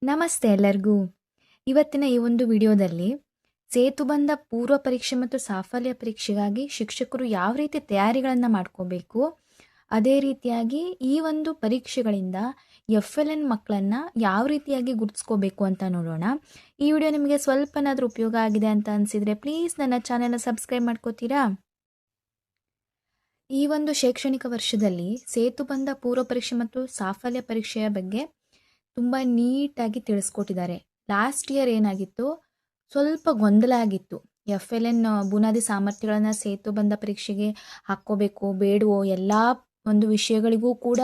ನಮಸ್ತೆ ಎಲ್ಲರಿಗೂ. ಇವತ್ತಿನ ಈ ಒಂದು ವಿಡಿಯೋದಲ್ಲಿ ಸೇತುಬಂಧ ಪೂರ್ವ ಪರೀಕ್ಷೆ ಮತ್ತು ಸಾಫಲ್ಯ ಪರೀಕ್ಷೆಗಾಗಿ ಶಿಕ್ಷಕರು ಯಾವ ರೀತಿ ತಯಾರಿಗಳನ್ನು ಮಾಡ್ಕೋಬೇಕು, ಅದೇ ರೀತಿಯಾಗಿ ಈ ಒಂದು ಪರೀಕ್ಷೆಗಳಿಂದ FLN ಮಕ್ಕಳನ್ನು ಯಾವ ರೀತಿಯಾಗಿ ಗುರುತಿಸ್ಕೋಬೇಕು ಅಂತ ನೋಡೋಣ. ಈ ವಿಡಿಯೋ ನಿಮಗೆ ಸ್ವಲ್ಪನಾದರೂ ಉಪಯೋಗ ಆಗಿದೆ ಅಂತ ಅನಿಸಿದರೆ ಪ್ಲೀಸ್ ನನ್ನ ಚಾನೆಲ್ನ ಸಬ್ಸ್ಕ್ರೈಬ್ ಮಾಡ್ಕೋತೀರಾ. ಈ ಒಂದು ಶೈಕ್ಷಣಿಕ ವರ್ಷದಲ್ಲಿ ಸೇತುಬಂಧ ಪೂರ್ವ ಪರೀಕ್ಷೆ ಮತ್ತು ಸಾಫಲ್ಯ ಪರೀಕ್ಷೆಯ ಬಗ್ಗೆ ತುಂಬ ನೀಟಾಗಿ ತಿಳಿಸ್ಕೊಟ್ಟಿದ್ದಾರೆ. ಲಾಸ್ಟ್ ಇಯರ್ ಏನಾಗಿತ್ತು, ಸ್ವಲ್ಪ ಗೊಂದಲ ಆಗಿತ್ತು. FLN ಬುನಾದಿ ಸಾಮರ್ಥ್ಯಗಳನ್ನು ಸೇತುಬಂಧ ಪರೀಕ್ಷೆಗೆ ಹಾಕ್ಕೋಬೇಕು ಬೇಡವೋ, ಎಲ್ಲ ಒಂದು ವಿಷಯಗಳಿಗೂ ಕೂಡ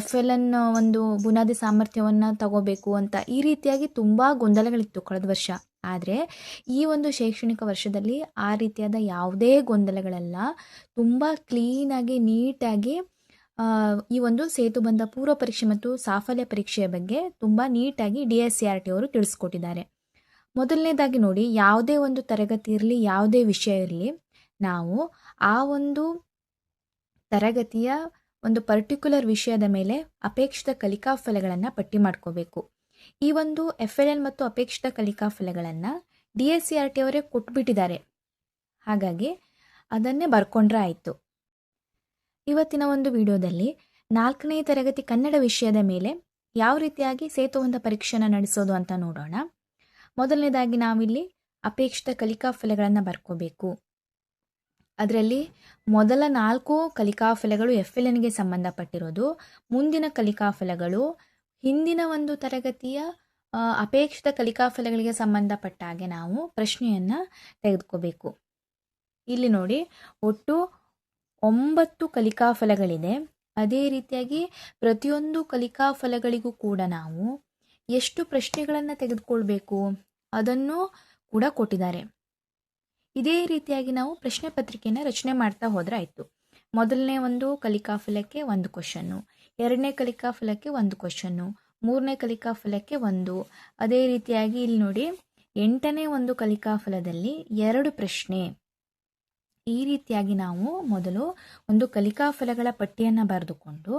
FLN ಒಂದು ಬುನಾದಿ ಸಾಮರ್ಥ್ಯವನ್ನು ತಗೋಬೇಕು ಅಂತ ಈ ರೀತಿಯಾಗಿ ತುಂಬ ಗೊಂದಲಗಳಿತ್ತು ಕಳೆದ ವರ್ಷ. ಆದರೆ ಈ ಒಂದು ಶೈಕ್ಷಣಿಕ ವರ್ಷದಲ್ಲಿ ಆ ರೀತಿಯಾದ ಯಾವುದೇ ಗೊಂದಲಗಳೆಲ್ಲ ತುಂಬ ಕ್ಲೀನಾಗಿ ನೀಟಾಗಿ ಈ ಒಂದು ಸೇತುಬಂಧ ಪೂರ್ವ ಪರೀಕ್ಷೆ ಮತ್ತು ಸಾಫಲ್ಯ ಪರೀಕ್ಷೆಯ ಬಗ್ಗೆ ತುಂಬ ನೀಟಾಗಿ DSCRT ಅವರು ತಿಳಿಸ್ಕೊಟ್ಟಿದ್ದಾರೆ. ಮೊದಲನೇದಾಗಿ ನೋಡಿ, ಯಾವುದೇ ಒಂದು ತರಗತಿ ಇರಲಿ, ಯಾವುದೇ ವಿಷಯ ಇರಲಿ, ನಾವು ಆ ಒಂದು ತರಗತಿಯ ಒಂದು ಪರ್ಟಿಕ್ಯುಲರ್ ವಿಷಯದ ಮೇಲೆ ಅಪೇಕ್ಷಿತ ಕಲಿಕಾ ಫಲಗಳನ್ನು ಪಟ್ಟಿ ಮಾಡ್ಕೋಬೇಕು. ಈ ಒಂದು FLN ಮತ್ತು ಅಪೇಕ್ಷಿತ ಕಲಿಕಾ ಫಲಗಳನ್ನು DSCRT ಅವರೇ ಕೊಟ್ಬಿಟ್ಟಿದ್ದಾರೆ. ಹಾಗಾಗಿ ಅದನ್ನೇ ಬರ್ಕೊಂಡ್ರೆ ಆಯಿತು. ಇವತ್ತಿನ ಒಂದು ವಿಡಿಯೋದಲ್ಲಿ 4ನೇ ತರಗತಿ ಕನ್ನಡ ವಿಷಯದ ಮೇಲೆ ಯಾವ ರೀತಿಯಾಗಿ ಸೇತುಬಂಧ ಪರೀಕ್ಷೆಯನ್ನು ನಡೆಸೋದು ಅಂತ ನೋಡೋಣ. ಮೊದಲನೇದಾಗಿ ನಾವಿಲ್ಲಿ ಅಪೇಕ್ಷಿತ ಕಲಿಕಾ ಫಲಗಳನ್ನು ಬರ್ಕೋಬೇಕು. ಅದರಲ್ಲಿ ಮೊದಲ 4 ಕಲಿಕಾ ಫಲಗಳು FLNಗೆ ಸಂಬಂಧಪಟ್ಟಿರೋದು. ಮುಂದಿನ ಕಲಿಕಾ ಫಲಗಳು ಹಿಂದಿನ ಒಂದು ತರಗತಿಯ ಅಪೇಕ್ಷಿತ ಕಲಿಕಾ ಫಲಗಳಿಗೆ ಸಂಬಂಧಪಟ್ಟ ಹಾಗೆ ನಾವು ಪ್ರಶ್ನೆಯನ್ನು ತೆಗೆದುಕೋಬೇಕು. ಇಲ್ಲಿ ನೋಡಿ, ಒಟ್ಟು 9 ಕಲಿಕಾ ಫಲಗಳಿದೆ. ಅದೇ ರೀತಿಯಾಗಿ ಪ್ರತಿಯೊಂದು ಕಲಿಕಾ ಫಲಗಳಿಗೂ ಕೂಡ ನಾವು ಎಷ್ಟು ಪ್ರಶ್ನೆಗಳನ್ನು ತೆಗೆದುಕೊಳ್ಬೇಕು ಅದನ್ನು ಕೂಡ ಕೊಟ್ಟಿದ್ದಾರೆ. ಇದೇ ರೀತಿಯಾಗಿ ನಾವು ಪ್ರಶ್ನೆ ಪತ್ರಿಕೆಯನ್ನು ರಚನೆ ಮಾಡ್ತಾ ಹೋದರೆ ಆಯಿತು. ಮೊದಲನೇ ಒಂದು ಕಲಿಕಾ ಫಲಕ್ಕೆ 1 ಕ್ವಶನ್ನು, 2ನೇ ಕಲಿಕಾ ಫಲಕ್ಕೆ 1 ಕ್ವಶನ್ನು, 3ನೇ ಕಲಿಕಾ ಫಲಕ್ಕೆ 1. ಅದೇ ರೀತಿಯಾಗಿ ಇಲ್ಲಿ ನೋಡಿ, 8ನೇ ಒಂದು ಕಲಿಕಾ ಫಲದಲ್ಲಿ 2 ಪ್ರಶ್ನೆ. ಈ ರೀತಿಯಾಗಿ ನಾವು ಮೊದಲು ಒಂದು ಕಲಿಕಾ ಫಲಗಳ ಪಟ್ಟಿಯನ್ನು ಬರೆದುಕೊಂಡು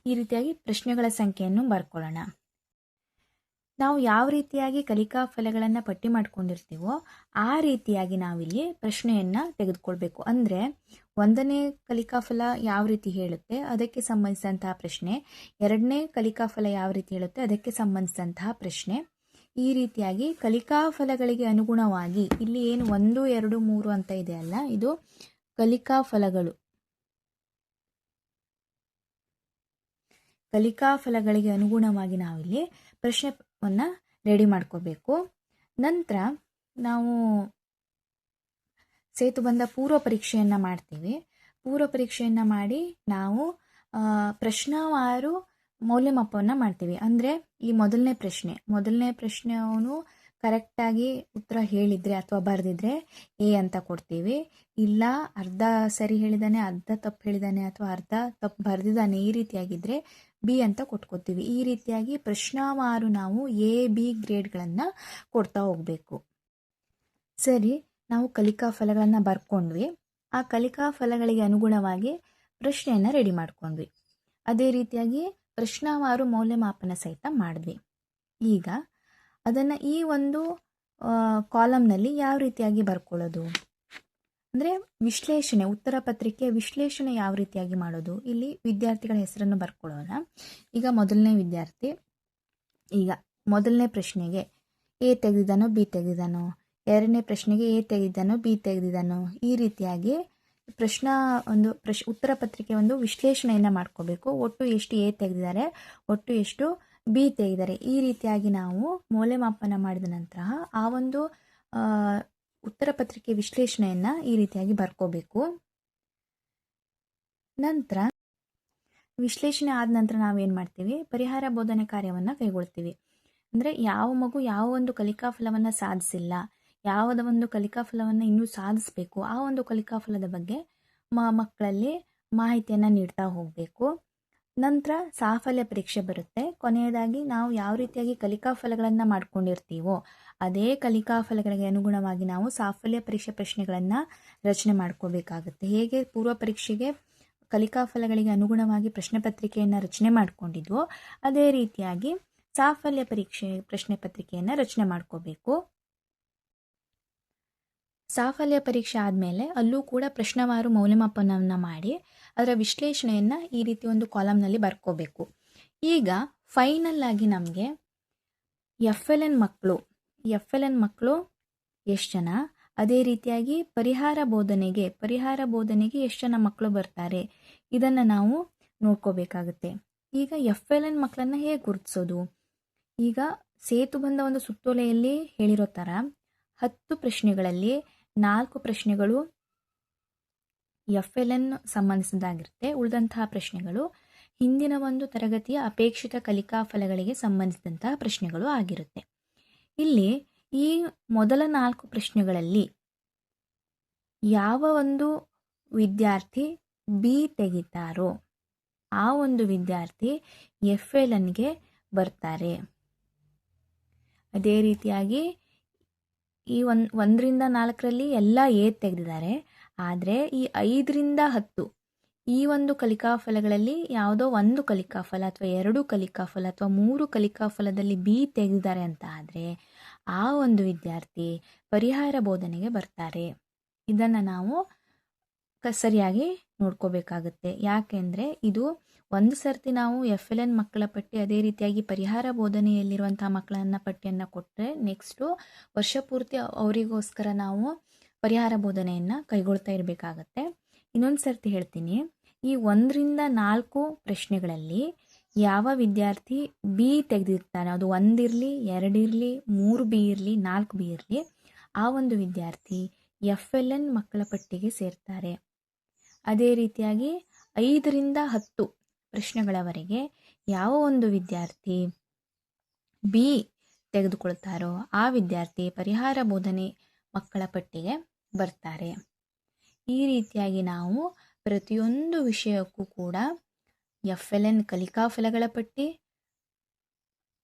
ಈ ರೀತಿಯಾಗಿ ಪ್ರಶ್ನೆಗಳ ಸಂಖ್ಯೆಯನ್ನು ಬರ್ಕೊಳ್ಳೋಣ. ನಾವು ಯಾವ ರೀತಿಯಾಗಿ ಕಲಿಕಾ ಫಲಗಳನ್ನು ಪಟ್ಟಿ ಮಾಡ್ಕೊಂಡಿರ್ತೀವೋ ಆ ರೀತಿಯಾಗಿ ನಾವಿಲ್ಲಿ ಪ್ರಶ್ನೆಯನ್ನು ತೆಗೆದುಕೊಳ್ಬೇಕು. ಅಂದರೆ 1ನೇ ಕಲಿಕಾ ಫಲ ಯಾವ ರೀತಿ ಹೇಳುತ್ತೆ ಅದಕ್ಕೆ ಸಂಬಂಧಿಸಿದಂತಹ ಪ್ರಶ್ನೆ, 2ನೇ ಕಲಿಕಾ ಫಲ ಯಾವ ರೀತಿ ಹೇಳುತ್ತೆ ಅದಕ್ಕೆ ಸಂಬಂಧಿಸಿದಂತಹ ಪ್ರಶ್ನೆ. ಈ ರೀತಿಯಾಗಿ ಕಲಿಕಾ ಫಲಗಳಿಗೆ ಅನುಗುಣವಾಗಿ ಇಲ್ಲಿ ಏನು 1, 2, 3 ಅಂತ ಇದೆ ಅಲ್ಲ, ಇದು ಕಲಿಕಾ ಫಲಗಳು. ಕಲಿಕಾ ಫಲಗಳಿಗೆ ಅನುಗುಣವಾಗಿ ನಾವಿಲ್ಲಿ ಪ್ರಶ್ನೆಯನ್ನು ರೆಡಿ ಮಾಡ್ಕೋಬೇಕು. ನಂತರ ನಾವು ಸೇತುಬಂಧ ಪೂರ್ವ ಪರೀಕ್ಷೆಯನ್ನು ಮಾಡ್ತೀವಿ. ಪೂರ್ವ ಪರೀಕ್ಷೆಯನ್ನು ಮಾಡಿ ನಾವು ಪ್ರಶ್ನಾವಾರು ಮೌಲ್ಯಮಾಪನವನ್ನು ಮಾಡ್ತೀವಿ. ಅಂದರೆ ಈ ಮೊದಲನೇ ಪ್ರಶ್ನೆ ಅವನು ಕರೆಕ್ಟಾಗಿ ಉತ್ತರ ಹೇಳಿದರೆ ಅಥವಾ ಬರೆದಿದ್ರೆ A ಅಂತ ಕೊಡ್ತೀವಿ. ಇಲ್ಲ ಅರ್ಧ ಸರಿ ಹೇಳಿದ್ದಾನೆ, ಅರ್ಧ ತಪ್ಪು ಹೇಳಿದ್ದಾನೆ ಅಥವಾ ಅರ್ಧ ತಪ್ಪು ಬರೆದಿದ್ದಾನೆ, ಈ ರೀತಿಯಾಗಿದ್ದರೆ B ಅಂತ ಕೊಟ್ಕೋತೀವಿ. ಈ ರೀತಿಯಾಗಿ ಪ್ರಶ್ನಾವಾರು ನಾವು A, B ಗ್ರೇಡ್ಗಳನ್ನು ಕೊಡ್ತಾ ಹೋಗಬೇಕು. ಸರಿ, ನಾವು ಕಲಿಕಾ ಫಲಗಳನ್ನು ಬರ್ಕೊಂಡ್ವಿ. ಆ ಕಲಿಕಾ ಫಲಗಳಿಗೆ ಅನುಗುಣವಾಗಿ ಪ್ರಶ್ನೆಯನ್ನು ರೆಡಿ ಮಾಡ್ಕೊಂಡ್ವಿ. ಅದೇ ರೀತಿಯಾಗಿ ಪ್ರಶ್ನಾವಾರು ಮೌಲ್ಯಮಾಪನ ಸಹಿತ ಮಾಡಿದ್ವಿ. ಈಗ ಅದನ್ನು ಈ ಒಂದು ಕಾಲಮ್ನಲ್ಲಿ ಯಾವ ರೀತಿಯಾಗಿ ಬರ್ಕೊಳ್ಳೋದು ಅಂದರೆ ವಿಶ್ಲೇಷಣೆ, ಉತ್ತರ ಪತ್ರಿಕೆ ವಿಶ್ಲೇಷಣೆ ಯಾವ ರೀತಿಯಾಗಿ ಮಾಡೋದು. ಇಲ್ಲಿ ವಿದ್ಯಾರ್ಥಿಗಳ ಹೆಸರನ್ನು ಬರ್ಕೊಳ್ಳೋಣ. ಈಗ ಮೊದಲನೇ ವಿದ್ಯಾರ್ಥಿ, ಈಗ ಮೊದಲನೇ ಪ್ರಶ್ನೆಗೆ A ತೆಗೆದಿದ್ದಾನೋ B ತೆಗೆದಿದ್ದಾನೋ, 2ನೇ ಪ್ರಶ್ನೆಗೆ A ತೆಗೆದಿದ್ದಾನೋ B ತೆಗೆದಿದ್ದಾನೋ, ಈ ರೀತಿಯಾಗಿ ಉತ್ತರ ಪತ್ರಿಕೆ ಒಂದು ವಿಶ್ಲೇಷಣೆಯನ್ನು ಮಾಡ್ಕೋಬೇಕು. ಒಟ್ಟು ಎಷ್ಟು A ತೆಗೆದಿದ್ದಾರೆ, ಒಟ್ಟು ಎಷ್ಟು B ತೆಗೆದಿದ್ದಾರೆ, ಈ ರೀತಿಯಾಗಿ ನಾವು ಮೌಲ್ಯಮಾಪನ ಮಾಡಿದ ನಂತರ ಆ ಒಂದು ಉತ್ತರ ಪತ್ರಿಕೆ ವಿಶ್ಲೇಷಣೆಯನ್ನು ಈ ರೀತಿಯಾಗಿ ಬರ್ಕೋಬೇಕು. ನಂತರ ವಿಶ್ಲೇಷಣೆ ಆದ ನಂತರ ನಾವೇನು ಮಾಡ್ತೀವಿ, ಪರಿಹಾರ ಬೋಧನೆ ಕಾರ್ಯವನ್ನು ಕೈಗೊಳ್ತೀವಿ. ಅಂದರೆ ಯಾವ ಮಗು ಯಾವ ಒಂದು ಕಲಿಕಾ ಫಲವನ್ನು ಸಾಧಿಸಿಲ್ಲ, ಯಾವುದ ಒಂದು ಕಲಿಕಾ ಫಲವನ್ನು ಇನ್ನೂ ಸಾಧಿಸಬೇಕು, ಆ ಒಂದು ಕಲಿಕಾ ಫಲದ ಬಗ್ಗೆ ಮಕ್ಕಳಲ್ಲಿ ಮಾಹಿತಿಯನ್ನು ನೀಡ್ತಾ ಹೋಗಬೇಕು. ನಂತರ ಸಾಫಲ್ಯ ಪರೀಕ್ಷೆ ಬರುತ್ತೆ. ಕೊನೆಯದಾಗಿ ನಾವು ಯಾವ ರೀತಿಯಾಗಿ ಕಲಿಕಾ ಫಲಗಳನ್ನು ಮಾಡ್ಕೊಂಡಿರ್ತೀವೋ ಅದೇ ಕಲಿಕಾ ಫಲಗಳಿಗೆ ಅನುಗುಣವಾಗಿ ನಾವು ಸಾಫಲ್ಯ ಪರೀಕ್ಷೆ ಪ್ರಶ್ನೆಗಳನ್ನು ರಚನೆ ಮಾಡ್ಕೋಬೇಕಾಗುತ್ತೆ. ಹೇಗೆ ಪೂರ್ವ ಪರೀಕ್ಷೆಗೆ ಕಲಿಕಾ ಫಲಗಳಿಗೆ ಅನುಗುಣವಾಗಿ ಪ್ರಶ್ನೆ ಪತ್ರಿಕೆಯನ್ನು ರಚನೆ ಮಾಡಿಕೊಂಡಿದ್ವೋ ಅದೇ ರೀತಿಯಾಗಿ ಸಾಫಲ್ಯ ಪರೀಕ್ಷೆ ಪ್ರಶ್ನೆ ಪತ್ರಿಕೆಯನ್ನು ರಚನೆ ಮಾಡ್ಕೋಬೇಕು. ಸಾಫಲ್ಯ ಪರೀಕ್ಷೆ ಆದಮೇಲೆ ಅಲ್ಲೂ ಕೂಡ ಪ್ರಶ್ನವಾರು ಮೌಲ್ಯಮಾಪನವನ್ನು ಮಾಡಿ ಅದರ ವಿಶ್ಲೇಷಣೆಯನ್ನು ಈ ರೀತಿ ಒಂದು ಕಾಲಮ್ನಲ್ಲಿ ಬರ್ಕೋಬೇಕು. ಈಗ ಫೈನಲ್ ಆಗಿ ನಮಗೆ FLN ಮಕ್ಕಳು ಎಷ್ಟು ಜನ, ಅದೇ ರೀತಿಯಾಗಿ ಪರಿಹಾರ ಬೋಧನೆಗೆ ಎಷ್ಟು ಜನ ಮಕ್ಕಳು ಬರ್ತಾರೆ, ಇದನ್ನು ನಾವು ನೋಡ್ಕೋಬೇಕಾಗುತ್ತೆ. ಈಗ FLN ಮಕ್ಕಳನ್ನು ಹೇಗೆ ಗುರುತಿಸೋದು? ಈಗ ಸೇತುಬಂಧ ಒಂದು ಸುತ್ತೋಲೆಯಲ್ಲಿ ಹೇಳಿರೋ ಥರ 10 ಪ್ರಶ್ನೆಗಳಲ್ಲಿ 4 ಪ್ರಶ್ನೆಗಳು FLN ಸಂಬಂಧಿಸಿದಾಗಿರುತ್ತೆ. ಉಳಿದಂತಹ ಪ್ರಶ್ನೆಗಳು ಹಿಂದಿನ ಒಂದು ತರಗತಿಯ ಅಪೇಕ್ಷಿತ ಕಲಿಕಾ ಫಲಗಳಿಗೆ ಸಂಬಂಧಿಸಿದಂತಹ ಪ್ರಶ್ನೆಗಳು ಆಗಿರುತ್ತೆ. ಇಲ್ಲಿ ಈ ಮೊದಲ 4 ಪ್ರಶ್ನೆಗಳಲ್ಲಿ ಯಾವ ಒಂದು ವಿದ್ಯಾರ್ಥಿ B ತೆಗಿತಾರೋ ಆ ಒಂದು ವಿದ್ಯಾರ್ಥಿ FLNಗೆ ಬರ್ತಾರೆ. ಅದೇ ರೀತಿಯಾಗಿ ಈ 1ರಿಂದ 4ರಲ್ಲಿ ಎಲ್ಲ A ತೆಗೆದಿದ್ದಾರೆ. ಆದರೆ ಈ 5ರಿಂದ 10 ಈ ಒಂದು ಕಲಿಕಾಫಲಗಳಲ್ಲಿ ಯಾವುದೋ ಒಂದು ಕಲಿಕಾಫಲ ಅಥವಾ 2 ಕಲಿಕಾಫಲ ಅಥವಾ 3 ಕಲಿಕಾಫಲದಲ್ಲಿ B ತೆಗೆದಿದ್ದಾರೆ ಅಂತ ಆದರೆ ಆ ಒಂದು ವಿದ್ಯಾರ್ಥಿ ಪರಿಹಾರ ಬೋಧನೆಗೆ ಬರ್ತಾರೆ. ಇದನ್ನು ನಾವು ಸರಿಯಾಗಿ ನೋಡ್ಕೋಬೇಕಾಗುತ್ತೆ. ಯಾಕೆಂದರೆ ಇದು ಒಂದು ಸರ್ತಿ ನಾವು FLN ಮಕ್ಕಳ ಪಟ್ಟಿ ಅದೇ ರೀತಿಯಾಗಿ ಪರಿಹಾರ ಬೋಧನೆಯಲ್ಲಿರುವಂಥ ಮಕ್ಕಳನ್ನ ಪಟ್ಟಿಯನ್ನು ಕೊಟ್ಟರೆ ನೆಕ್ಸ್ಟು ವರ್ಷ ಪೂರ್ತಿ ಅವರಿಗೋಸ್ಕರ ನಾವು ಪರಿಹಾರ ಬೋಧನೆಯನ್ನು ಕೈಗೊಳ್ತಾ ಇರಬೇಕಾಗತ್ತೆ. ಇನ್ನೊಂದು ಸರ್ತಿ ಹೇಳ್ತೀನಿ, ಈ 1ರಿಂದ 4 ಪ್ರಶ್ನೆಗಳಲ್ಲಿ ಯಾವ ವಿದ್ಯಾರ್ಥಿ B ತೆಗೆದಿರ್ತಾನೆ, ಅದು 1 ಇರಲಿ 2 ಇರಲಿ 3 B ಇರಲಿ 4 B ಇರಲಿ, ಆ ಒಂದು ವಿದ್ಯಾರ್ಥಿ FLN ಮಕ್ಕಳ ಪಟ್ಟಿಗೆ ಸೇರ್ತಾರೆ. ಅದೇ ರೀತಿಯಾಗಿ 5ರಿಂದ 10 ಪ್ರಶ್ನೆಗಳವರೆಗೆ ಯಾವ ಒಂದು ವಿದ್ಯಾರ್ಥಿ B ತೆಗೆದುಕೊಳ್ತಾರೋ ಆ ವಿದ್ಯಾರ್ಥಿ ಪರಿಹಾರ ಬೋಧನೆ ಮಕ್ಕಳ ಪಟ್ಟಿಗೆ ಬರ್ತಾರೆ. ಈ ರೀತಿಯಾಗಿ ನಾವು ಪ್ರತಿಯೊಂದು ವಿಷಯಕ್ಕೂ ಕೂಡ FLN ಕಲಿಕಾ ಫಲಗಳ ಪಟ್ಟಿ,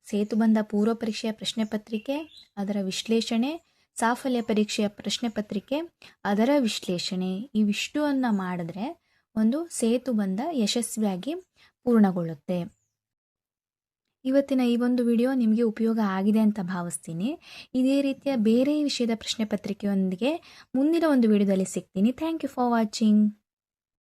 ಸೇತುಬಂಧ ಪೂರ್ವ ಪರೀಕ್ಷೆಯ ಪ್ರಶ್ನೆ ಪತ್ರಿಕೆ, ಅದರ ವಿಶ್ಲೇಷಣೆ, ಸಾಫಲ್ಯ ಪರೀಕ್ಷೆಯ ಪ್ರಶ್ನೆ ಪತ್ರಿಕೆ, ಅದರ ವಿಶ್ಲೇಷಣೆ, ಇವಿಷ್ಟನ್ನು ಮಾಡಿದ್ರೆ ಒಂದು ಸೇತುಬಂಧ ಯಶಸ್ವಿಯಾಗಿ ಪೂರ್ಣಗೊಳ್ಳುತ್ತೆ. ಇವತ್ತಿನ ಈ ಒಂದು ವಿಡಿಯೋ ನಿಮಗೆ ಉಪಯೋಗ ಆಗಿದೆ ಅಂತ ಭಾವಿಸ್ತೀನಿ. ಇದೇ ರೀತಿಯ ಬೇರೆ ವಿಷಯದ ಪ್ರಶ್ನೆ ಪತ್ರಿಕೆಯೊಂದಿಗೆ ಮುಂದಿನ ಒಂದು ವಿಡಿಯೋದಲ್ಲಿ ಸಿಗ್ತೀನಿ. Thank you for watching.